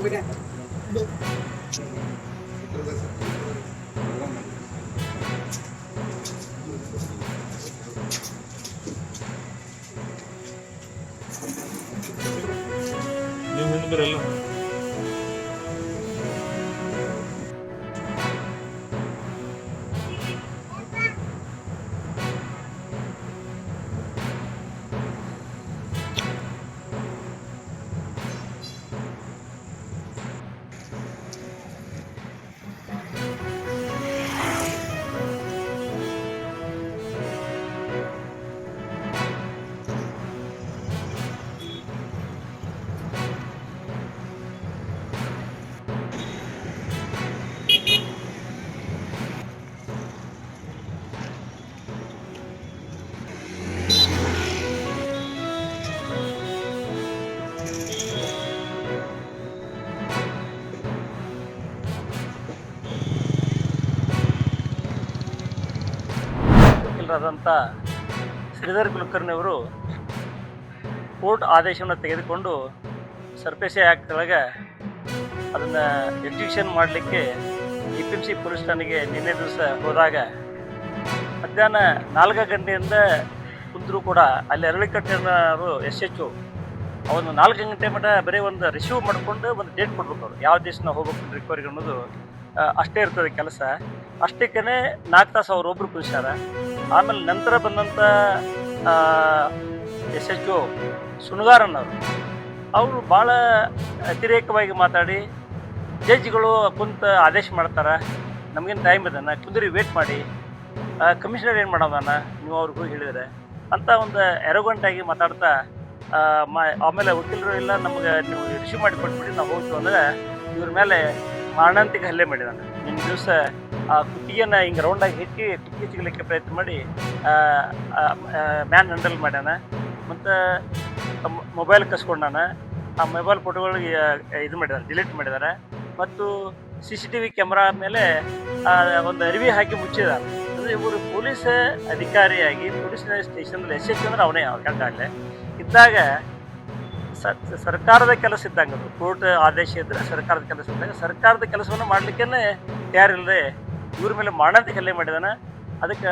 ನೀವು ಹಿಂದೆ ಬರಲ್ಲ. ವಕೀಲರಾದಂಥ ಶ್ರೀಧರ್ ಕುಲಕರ್ಣಿಯವರು ಕೋರ್ಟ್ ಆದೇಶವನ್ನು ತೆಗೆದುಕೊಂಡು ಸರ್ಫೇಸಿ ಆ್ಯಕ್ಟ್ ಒಳಗೆ ಅದನ್ನು ಎಕ್ಸಿಕ್ಯೂಷನ್ ಮಾಡಲಿಕ್ಕೆ APMC ಪೊಲೀಸ್ ಠಾಣೆಗೆ ನಿನ್ನೆ ದಿವಸ ಹೋದಾಗ ಮಧ್ಯಾಹ್ನ 4 ಗಂಟೆಯಿಂದ ಕುಂತರೂ ಕೂಡ ಅಲ್ಲಿ ಅರಳಿಕಟ್ಟೆಯವರು SHO ಅವನು 4 ಗಂಟೆ ಮಟ್ಟ ಬರೀ ಒಂದು ರಿಸೀವ್ ಮಾಡಿಕೊಂಡು ಒಂದು ಡೇಟ್ ಕೊಡ್ಬೇಕು ಅವರು ಯಾವ ದಿವಸ ಹೋಗ್ಬೇಕು ರಿಕವರಿಗೆ ಅನ್ನೋದು ಅಷ್ಟೇ ಇರ್ತದೆ ಕೆಲಸ. ಅಷ್ಟಕ್ಕೇ 4 ತಾಸು ಅವರೊಬ್ಬರು ಕುದಿಸ್ಯಾರ. ಆಮೇಲೆ ನಂತರ ಬಂದಂಥ SHO ಸುಣಗಾರನ್ನವರು ಅವರು ಭಾಳ ಅತಿರೇಕವಾಗಿ ಮಾತಾಡಿ ಜಡ್ಜ್ಗಳು ಕುಂತ ಆದೇಶ ಮಾಡ್ತಾರೆ, ನಮಗೇನು ಟೈಮ್ ಇದನ್ನು ಕುದುರಿ ವೇಟ್ ಮಾಡಿ, ಕಮಿಷನರ್ ಏನು ಮಾಡೋದಾನ ನೀವು ಅವ್ರಿಗೂ ಹೇಳಿದರೆ ಅಂತ ಒಂದು ಎರೋಗಂಟಾಗಿ ಮಾತಾಡ್ತಾ ಆಮೇಲೆ ವಕೀಲರು ಇಲ್ಲ ನಮಗೆ ನೀವು ರಿಸೀವ್ ಮಾಡಿ ಕೊಟ್ಬಿಟ್ಟು ನಾವು ಹೋಗ್ತೀವಿ ಅಂದರೆ ಇವ್ರ ಮೇಲೆ ಮಾರಣಾಂತಿಕ ಹಲ್ಲೆ ಮಾಡಿದಾನೆ. ನಿನ್ನ ದಿವಸ ಆ ಕುತ್ತಿಗೆನ ಹಿಂಗೆ ರೌಂಡಾಗಿ ಹಿಕ್ಕಿ ಕುತ್ತಿಗೆ ಸಿಗಲಿಕ್ಕೆ ಪ್ರಯತ್ನ ಮಾಡಿ ಮ್ಯಾನ್ ಹ್ಯಾಂಡಲ್ ಮಾಡ್ಯಾನ. ಮತ್ತು ಮೊಬೈಲ್ ಕಸ್ಕೊಂಡಾನ. ಆ ಮೊಬೈಲ್ ಫೋಟೋಗಳಿಗೆ ಇದು ಮಾಡಿದ್ದಾರೆ, ಡಿಲೀಟ್ ಮಾಡಿದ್ದಾರೆ. ಮತ್ತು CCTV ಕ್ಯಾಮ್ರಾ ಮೇಲೆ ಒಂದು ಅರಿವಿ ಹಾಕಿ ಮುಚ್ಚಿದ್ದಾರೆ. ಅಂದರೆ ಇವರು ಪೊಲೀಸ್ ಅಧಿಕಾರಿಯಾಗಿ ಪೊಲೀಸ್ ಸ್ಟೇಷನ್ದಲ್ಲಿ SHO ಅಂದ್ರೆ ಅವನೇ ಗಂಡ ಅಲ್ಲೇ ಇದ್ದಾಗ ಸರ್ಕಾರದ ಕೆಲಸ ಇದ್ದಂಗೆ ಅದು ಕೋರ್ಟ್ ಆದೇಶ ಇದ್ದರೆ ಸರ್ಕಾರದ ಕೆಲಸ ಇದ್ದಾಗ ಸರ್ಕಾರದ ಕೆಲಸವನ್ನು ಮಾಡಲಿಕ್ಕೇ ತಯಾರಿಲ್ಲದೆ ಇವ್ರ ಮೇಲೆ ಮಾರಣಾಂತಿಕ ಹಲ್ಲೆ ಮಾಡಿದಾನೆ. ಅದಕ್ಕೆ